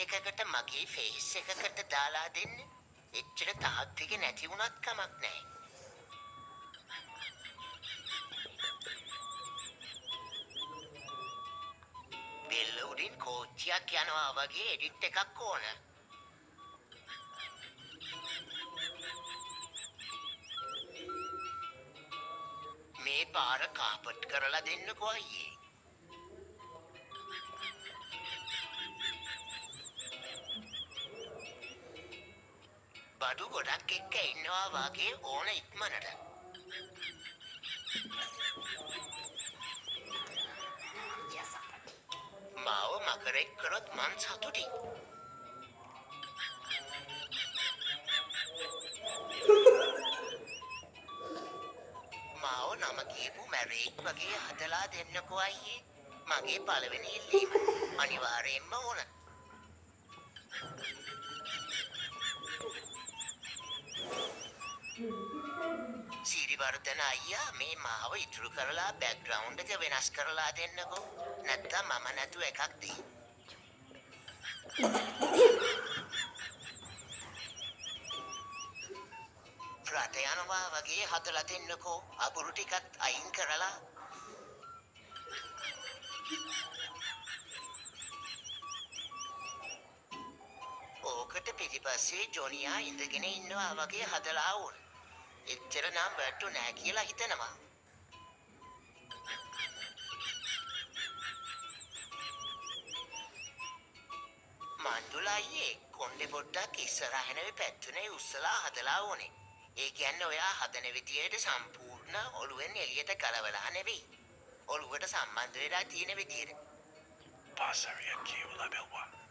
එකකට මගේ ෆේස් එකකට දාලා දෙන්න. එච්චර තාත්තික නැති වුණත් කමක් නැහැ. බෙල්ල උඩින් කෝච්චියක් යනවා වගේ එඩිට් එකක් ඕන. මේ පාර කාපට් කරලා දෙන්නකෝ අයියේ. බඩු ගොඩක් එක්ක ඉන්නවා වගේ ඕන ඉක්මනට. මාව මකරෙක් කරොත් මං සතුටින්. මාව නම කියපු මැරේක් වගේ හදලා දෙන්නකෝ අයියේ. මගේ පළවෙනි ඉල්ලීම අනිවාර්යෙන්ම ඕන. සිරිවර්ධන අයියා මේ මාව ඉතුරු කරලා බෑග්ග්‍රවුන්ඩ් එක වෙනස් කරලා දෙන්නකෝ. නැත්තම් මම නැතුව එකක් දෙයි. රට යනවා වගේ හදලා දෙන්නකෝ. අකුරු ටිකත් අයින් කරලා. ඕකට පිටිපස්සේ ජොනියා ඉඳගෙන ඉන්නවා වගේ හදලා ඕන. එච්චර නම් වැට්ටු නෑ කියලා හිතනවා. මණ්ඩුලා අයියේ කොණ්ඩේ පොඩ්ඩක් ඉස්සරහ නෙවෙයි පැත්තනේ උස්සලා හදලා ඕනේ. ඒ කියන්නේ ඔයා හදන විදියට සම්පූර්ණ ඔළුවෙන් එළියට ගලවලා නෙවෙයි. ඔළුවට සම්බන්ධ වෙලා තියෙන විදියට. Pasaria Q level 1.